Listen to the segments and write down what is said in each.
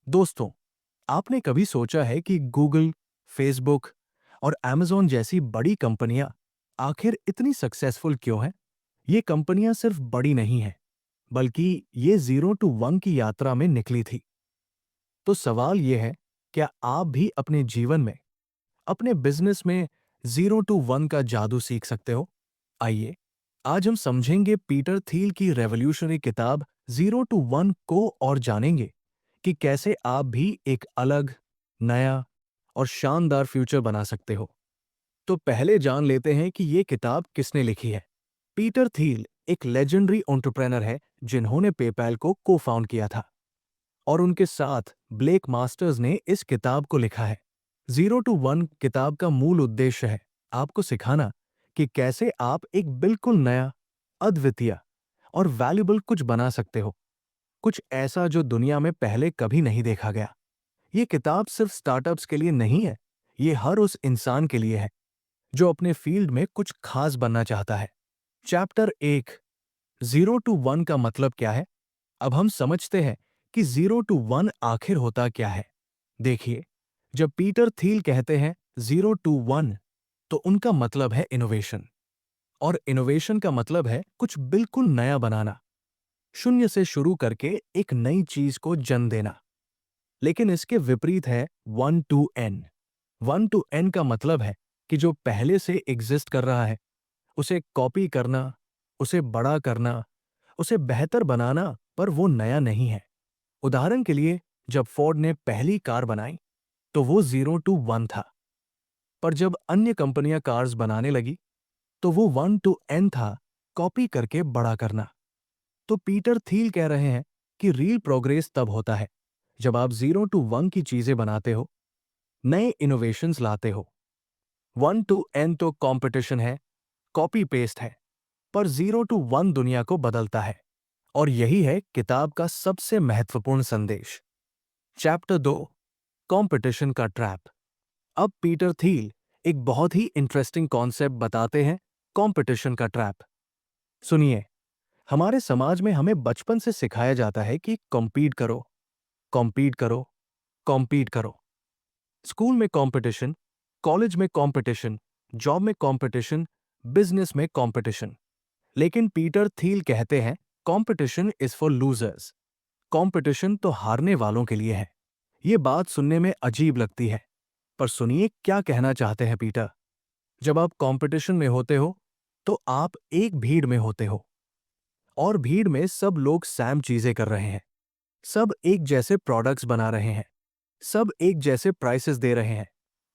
दोस्तों, आपने कभी सोचा है कि गूगल, फेसबुक और अमेज़न जैसी बड़ी कंपनियां आखिर इतनी सक्सेसफुल क्यों हैं? ये कंपनियां सिर्फ बड़ी नहीं हैं, बल्कि ये ज़ीरो टू वन की यात्रा में निकली थी। तो सवाल ये है, क्या आप भी अपने जीवन में, अपने बिजनेस में ज़ीरो टू वन का जादू सीख सकते हो? आइए, आज हम समझेंगे पीटर थील की रेवोल्यूशनरी किताब ज़ीरो टू वन को और जानेंगे कि कैसे आप भी एक अलग, नया और शानदार फ्यूचर बना सकते हो। तो पहले जान लेते हैं कि ये किताब किसने लिखी है। पीटर थील एक लेजेंडरी एंटरप्रेन्योर है जिन्होंने पेपैल को को फाउंड किया था और उनके साथ ब्लेक मास्टर्स ने इस किताब को लिखा है। ज़ीरो टू वन किताब का मूल उद्देश्य है आपको सिखाना कि कैसे आप एक बिल्कुल नया, अद्वितीय और वैल्यूबल कुछ बना सकते हो। कुछ ऐसा जो दुनिया में पहले कभी नहीं देखा गया। ये किताब सिर्फ स्टार्टअप्स के लिए नहीं है, ये हर उस इंसान के लिए है जो अपने फील्ड में कुछ खास बनना चाहता है। चैप्टर 1, ज़ीरो टू वन का मतलब क्या है? अब हम समझते हैं कि ज़ीरो टू वन आखिर होता क्या है। देखिए, जब पीटर थील कहते हैं ज़ीरो टू वन, तो उनका मतलब है इनोवेशन। और इनोवेशन का मतलब है कुछ बिल्कुल नया बनाना, शून्य से शुरू करके एक नई चीज को जन्म देना। लेकिन इसके विपरीत है one to N. One to N का मतलब है कि जो पहले से एग्जिस्ट कर रहा है उसे कॉपी करना, उसे बड़ा करना, उसे बेहतर बनाना, पर वो नया नहीं है। उदाहरण के लिए, जब फोर्ड ने पहली कार बनाई तो वो ज़ीरो टू वन था, पर जब अन्य कंपनियां कार्स बनाने लगी तो वो वन टू एन था, कॉपी करके बड़ा करना। तो पीटर थील कह रहे हैं कि रियल प्रोग्रेस तब होता है जब आप ज़ीरो टू वन की चीजें बनाते हो, नए इनोवेशंस लाते हो। वन टू एन तो कंपटीशन है, कॉपी पेस्ट है, पर ज़ीरो टू वन दुनिया को बदलता है। और यही है किताब का सबसे महत्वपूर्ण संदेश। चैप्टर 2, कंपटीशन का ट्रैप। अब पीटर थील एक बहुत ही इंटरेस्टिंग कॉन्सेप्ट बताते हैं, कंपटीशन का ट्रैप। सुनिए, हमारे समाज में हमें बचपन से सिखाया जाता है कि कॉम्पीट करो, कॉम्पीट करो, कॉम्पीट करो। स्कूल में कंपटीशन, कॉलेज में कंपटीशन, जॉब में कंपटीशन, बिजनेस में कंपटीशन। लेकिन पीटर थील कहते हैं competition is for losers. Competition तो हारने वालों के लिए है। ये बात सुनने में अजीब लगती है, पर सुनिए क्या कहना चाहते हैं पीटर। जब आप कंपटीशन में होते हो तो आप एक भीड़ में होते हो, और भीड़ में सब लोग सैम चीजें कर रहे हैं, सब एक जैसे प्रोडक्ट्स बना रहे हैं, सब एक जैसे प्राइसेस दे रहे हैं,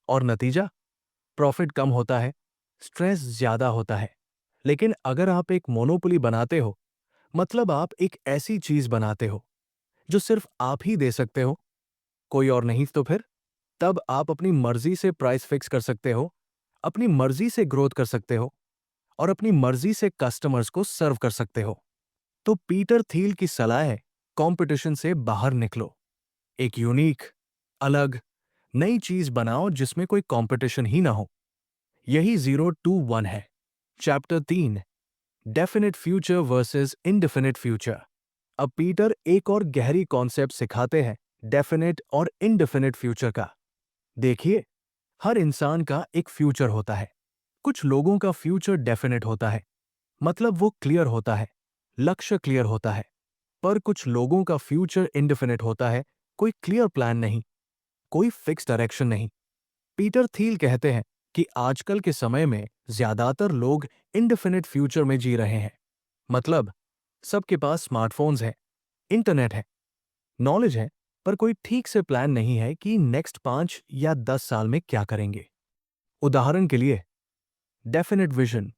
और नतीजा, प्रॉफिट कम होता है, स्ट्रेस ज्यादा होता है। लेकिन अगर आप एक मोनोपोली बनाते हो, मतलब आप एक ऐसी चीज बनाते हो जो सिर्फ आप ही दे सकते हो, कोई और नहीं, तो फिर तब आप अपनी मर्जी से प्राइस फिक्स कर सकते हो, अपनी मर्जी से ग्रोथ कर सकते हो, और अपनी मर्जी से कस्टमर्स को सर्व कर सकते हो। तो पीटर थील की सलाह है, कंपटीशन से बाहर निकलो, एक यूनिक, अलग, नई चीज बनाओ जिसमें कोई कंपटीशन ही ना हो। यही ज़ीरो टू वन है। Chapter 3, definite future versus indefinite future. अब पीटर एक और गहरी कॉन्सेप्ट सिखाते हैं, डेफिनेट और इनडेफिनेट फ्यूचर का। देखिए, हर इंसान का एक फ्यूचर होता है। कुछ लोगों का फ्यूचर डेफिनेट होता है, मतलब वो क्लियर होता है, लक्ष्य क्लियर होता है। पर कुछ लोगों का फ्यूचर इनडेफिनेट होता है, कोई क्लियर प्लान नहीं, कोई फिक्स डायरेक्शन नहीं। पीटर थील कहते हैं कि आजकल के समय में ज्यादातर लोग इनडेफिनेट फ्यूचर में जी रहे हैं। मतलब, सबके पास स्मार्टफोन्स हैं, इंटरनेट है, नॉलेज है, पर कोई ठीक से प्लान नहीं है कि नेक्स्ट 5 या 10 साल में क्या करेंगे। उदाहरण के लिए, डेफिनेट विजन।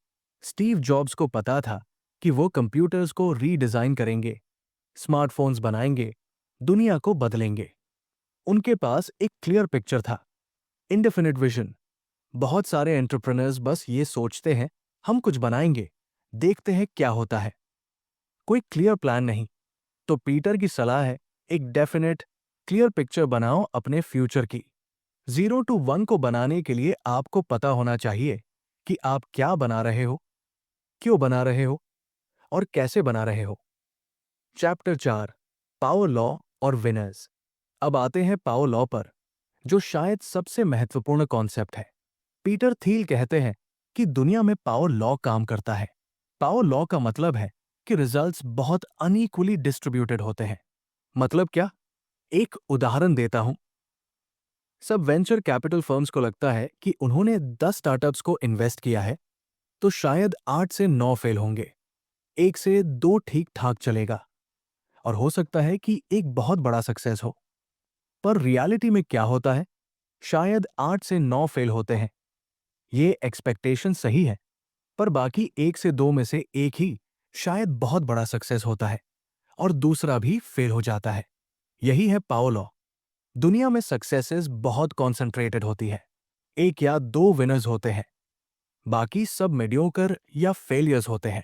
स्टीव जॉब्स को पता था कि वो कंप्यूटर्स को रीडिजाइन करेंगे, स्मार्टफोन्स बनाएंगे, दुनिया को बदलेंगे। उनके पास एक क्लियर पिक्चर था। Indefinite vision. बहुत सारे एंटरप्रेन्योर्स बस ये सोचते हैं, हम कुछ बनाएंगे, देखते हैं क्या होता है। कोई क्लियर प्लान नहीं। तो पीटर की सलाह है, एक डेफिनेट, क्लियर पिक्चर बनाओ अपने फ्यूचर की। ज़ीरो टू वन को बनाने के लिए आपको पता होना चाहिए कि आप क्या बना रहे हो, क्यों बना रहे हो, और कैसे बना रहे हो। चैप्टर 4, पावर लॉ और विनर्स। अब आते हैं पाओ लॉ पर, जो शायद सबसे महत्वपूर्ण कॉन्सेप्ट है। पीटर थील कहते हैं कि दुनिया में पाओ लॉ काम करता है। पाओ लॉ का मतलब है कि रिजल्ट्स बहुत अनइक्वली डिस्ट्रीब्यूटेड होते हैं। मतलब क्या? एक उदाहरण देता हूं। सब वेंचर कैपिटल फर्म्स को लगता है कि उन्होंने 10 स्टार्टअप्स को इन्वेस्ट किया है, तो शायद 8 से 9 फेल होंगे, 1 से 2 ठीक ठाक चलेगा, और हो सकता है कि एक बहुत बड़ा सक्सेस हो। पर रियलिटी में क्या होता है? शायद 8 से 9 फेल होते हैं। ये एक्सपेक्टेशन सही है, पर बाकी 1 से 2 में से एक ही शायद बहुत बड़ा सक्सेस होता है और दूसरा भी फेल हो जाता है। यही है पाओ लॉ। दुनिया में सक्सेसेस बहुत कॉन्सेंट्रेटेड होती है। 1 या 2 विनर्स होते हैं, बाकी सब मीडियोकर या फेलियर्स होते हैं।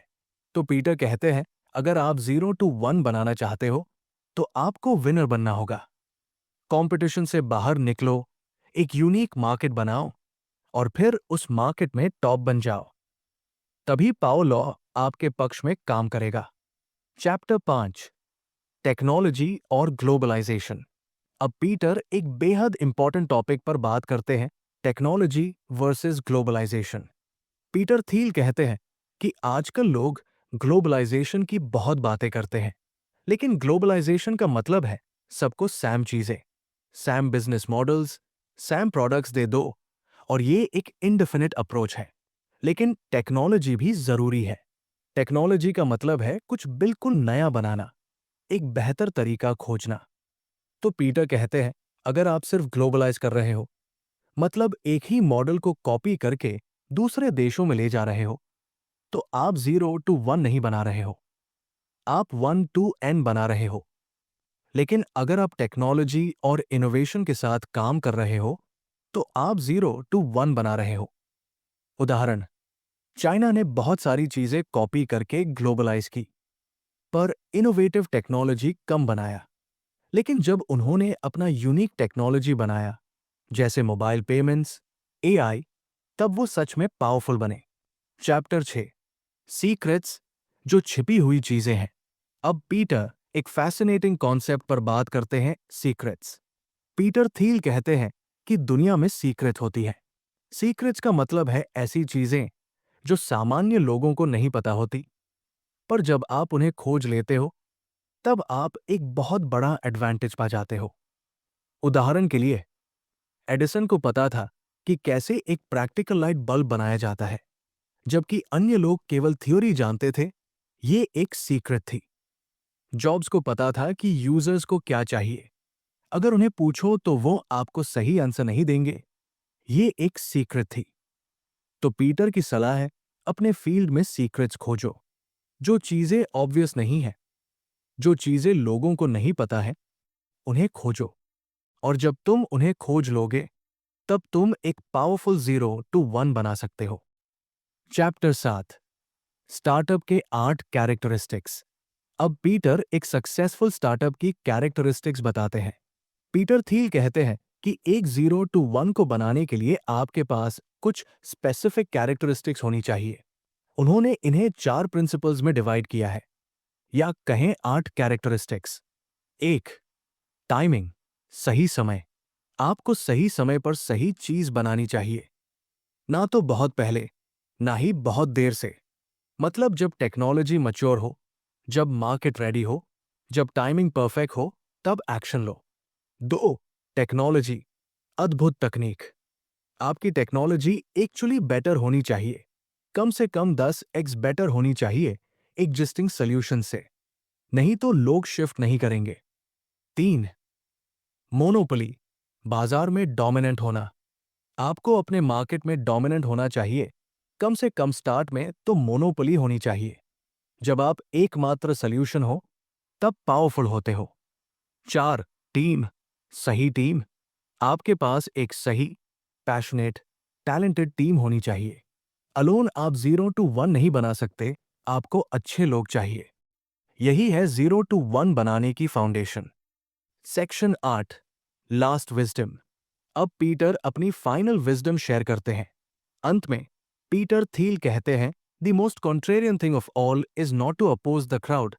तो पीटर कहते हैं, अगर आप 0 to 1 बनाना चाहते हो, तो आपको विनर बनना होगा। कंपटीशन से बाहर निकलो, एक यूनिक मार्केट बनाओ और फिर उस मार्केट में टॉप बन जाओ। तभी पाओ लॉ आपके पक्ष में काम करेगा। चैप्टर 5, टेक्नोलॉजी और ग्लोबलाइजेशन। अब पीटर एक बेहद इंपॉर्टेंट टॉपिक पर बात करते हैं, technology versus globalization. Peter Thiel कहते हैं कि आजकल लोग ग्लोबलाइजेशन की बहुत बातें करते हैं, लेकिन ग्लोबलाइजेशन का मतलब है सबको सैम चीजें, same business models, same products दे दो, और ये एक इनडेफिनिट अप्रोच है। लेकिन टेक्नोलॉजी भी जरूरी है। टेक्नोलॉजी का मतलब है कुछ बिल्कुल नया बनाना, एक बेहतर तरीका खोजना। तो पीटर कहते हैं, अगर आप सिर्फ ग्लोबलाइज कर रहे हो, मतलब एक ही मॉडल को कॉपी करके दूसरे देशों में ले जा रहे हो, तो आप 0 to 1 नहीं बना रहे हो, आप 1 to n बना रहे हो। लेकिन अगर आप टेक्नोलॉजी और इनोवेशन के साथ काम कर रहे हो, तो आप 0 to 1 बना रहे हो। उदाहरण, चाइना ने बहुत सारी चीजें कॉपी करके ग्लोबलाइज की, पर इनोवेटिव टेक्नोलॉजी कम बनाया। लेकिन जब उन्होंने अपना यूनिक टेक्नोलॉजी बनाया, जैसे मोबाइल पेमेंट्स, एआई, तब वो सच में पावरफुल बने। चैप्टर 6, सीक्रेट्स, जो छिपी हुई चीजें हैं। अब पीटर एक फैसिनेटिंग कॉन्सेप्ट पर बात करते हैं, सीक्रेट्स। पीटर थील कहते हैं कि दुनिया में सीक्रेट होती है। सीक्रेट्स का मतलब है ऐसी चीजें जो सामान्य लोगों को नहीं पता होती, पर जब आप उन्हें खोज लेते हो, तब आप एक बहुत बड़ा एडवांटेज पा जाते हो। उदाहरण के लिए, एडिसन को पता था कि कैसे एक प्रैक्टिकल लाइट बल्ब बनाया जाता है, जबकि अन्य लोग केवल थ्योरी जानते थे। ये एक सीक्रेट थी। जॉब्स को पता था कि यूजर्स को क्या चाहिए। अगर उन्हें पूछो तो वो आपको सही आंसर नहीं देंगे। ये एक सीक्रेट थी। तो पीटर की सलाह है, अपने फील्ड में सीक्रेट्स खोजो। जो चीजें ऑब्वियस नहीं है, जो चीजें लोगों को नहीं पता है, उन्हें खोजो। और जब तुम उन्हें खोज लोगे, तब तुम एक पावरफुल 0 to 1 बना सकते हो। चैप्टर 7, स्टार्टअप के 8 कैरेक्टरिस्टिक्स। अब पीटर एक सक्सेसफुल स्टार्टअप की कैरेक्टरिस्टिक्स बताते हैं। पीटर थील कहते हैं कि एक 0 to 1 को बनाने के लिए आपके पास कुछ स्पेसिफिक कैरेक्टरिस्टिक्स होनी चाहिए। उन्होंने इन्हें 4 प्रिंसिपल्स में डिवाइड किया है, या कहें 8 कैरेक्टरिस्टिक्स। 1, टाइमिंग, सही समय। आपको सही समय पर सही चीज बनानी चाहिए, ना तो बहुत पहले, ना ही बहुत देर से। मतलब जब टेक्नोलॉजी मैच्योर हो, जब मार्केट रेडी हो, जब टाइमिंग परफेक्ट हो, तब एक्शन लो। 2, टेक्नोलॉजी, अद्भुत तकनीक। आपकी टेक्नोलॉजी एक्चुअली बेटर होनी चाहिए, कम से कम 10x बेटर होनी चाहिए एग्जिस्टिंग सॉल्यूशन से, नहीं तो लोग शिफ्ट नहीं करेंगे। 3, मोनोपोली, बाजार में डोमिनेंट होना। आपको अपने मार्केट में डोमिनेंट होना चाहिए, कम से कम स्टार्ट में तो मोनोपोली होनी चाहिए। जब आप एकमात्र सॉल्यूशन हो, तब पावरफुल होते हो। 4, टीम, सही टीम। आपके पास एक सही, पैशनेट, टैलेंटेड टीम होनी चाहिए। अलोन आप 0 to 1 नहीं बना सकते, आपको अच्छे लोग चाहिए। यही है 0 to 1 बनाने की फाउंडेशन। Section 8, last wisdom. अब पीटर अपनी फाइनल विजडम शेयर करते हैं। अंत में पीटर थील कहते हैं, the most contrarian thing of all is not to oppose the crowd,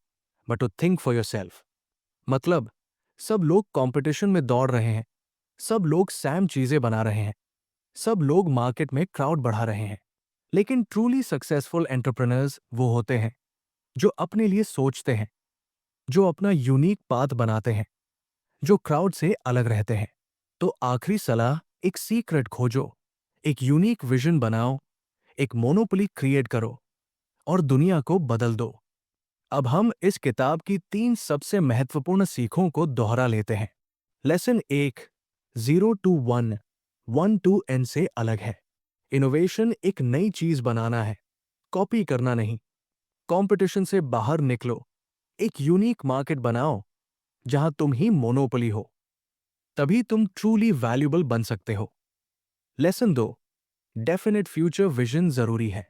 but to think for yourself. मतलब सब लोग कंपटीशन में दौड़ रहे हैं, सब लोग सैम चीजें बना रहे हैं, सब लोग मार्केट में क्राउड बढ़ा रहे हैं। लेकिन ट्रूली सक्सेसफुल एंटरप्रेन्योर्स वो होते हैं जो अपने लिए सोचते हैं, जो अपना यूनिक पाथ बनाते हैं, जो क्राउड से अलग रहते हैं। तो आखिरी सलाह, एक सीक्रेट खोजो, एक यूनिक विजन बनाओ, एक मोनोपोली क्रिएट करो और दुनिया को बदल दो। अब हम इस किताब की 3 सबसे महत्वपूर्ण सीखों को दोहरा लेते हैं। लेसन 1, 0 टू 1, 1 टू n से अलग है। इनोवेशन एक नई चीज बनाना है, कॉपी करना नहीं। कंपटीशन से बाहर निकलो, एक यूनिक मार्केट बनाओ जहां तुम ही मोनोपोली हो। तभी तुम ट्रूली वैल्यूबल बन सकते हो। लेसन 2, डेफिनेट फ्यूचर विजन जरूरी है।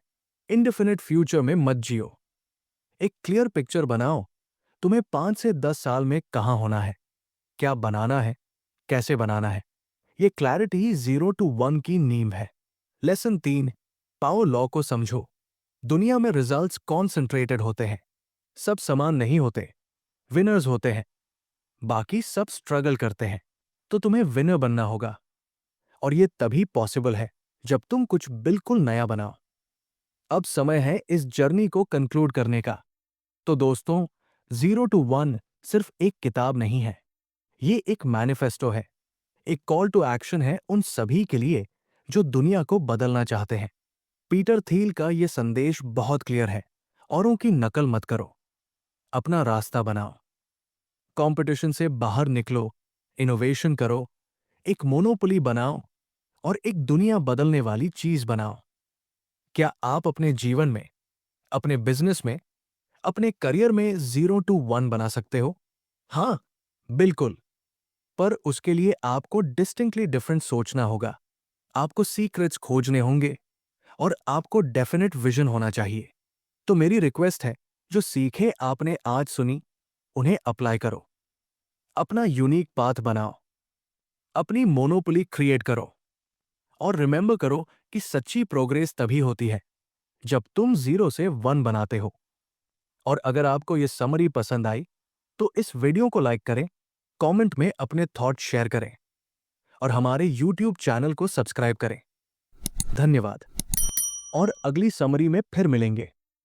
इनडेफिनेट फ्यूचर में मत जियो। एक क्लियर पिक्चर बनाओ, तुम्हें 5 से 10 साल में कहां होना है, क्या बनाना है, कैसे बनाना है। ये क्लैरिटी ही 0 टू 1 की नींव है। लेसन 3, पावर लॉ को समझो। दुनिया में रिजल्ट्स कॉन्सेंट्रेटेड होते हैं, सब समान नहीं होते। विनर्स होते हैं, बाकी सब स्ट्रगल करते हैं। तो तुम्हें विनर बनना होगा, और ये तभी पॉसिबल है जब तुम कुछ बिल्कुल नया बनाओ। अब समय है इस जर्नी को कंक्लूड करने का। तो दोस्तों, 0 टू 1 सिर्फ एक किताब नहीं है, ये एक मैनिफेस्टो है, एक कॉल टू एक्शन है उन सभी के लिए जो दुनिया को बदलना चाहते हैं। पीटर थील का यह संदेश बहुत क्लियर है, औरों की नकल मत करो, अपना रास्ता बनाओ। कंपटीशन से बाहर निकलो, इनोवेशन करो, एक मोनोपोली बनाओ और एक दुनिया बदलने वाली चीज बनाओ। क्या आप अपने जीवन में, अपने बिजनेस में, अपने करियर में 0 टू 1 बना सकते हो? हाँ, बिल्कुल। पर उसके लिए आपको डिस्टिंक्टली डिफरेंट सोचना होगा, आपको सीक्रेट्स खोजने होंगे और आपको डेफिनेट विजन होना चाहिए। तो मेरी रिक्वेस्ट है, जो सीखे आपने आज सुनी, उन्हें अप्लाई करो, अपना यूनिक पाथ बनाओ, अपनी मोनोपोली क्रिएट करो और रिमेंबर करो कि सच्ची प्रोग्रेस तभी होती है जब तुम 0 से 1 बनाते हो। और अगर आपको ये समरी पसंद आई तो इस वीडियो को लाइक करें, कमेंट में अपने थॉट शेयर करें और हमारे यूट्यूब चैनल को सब्सक्राइब करें। धन्यवाद और अगली समरी में फिर मिलेंगे।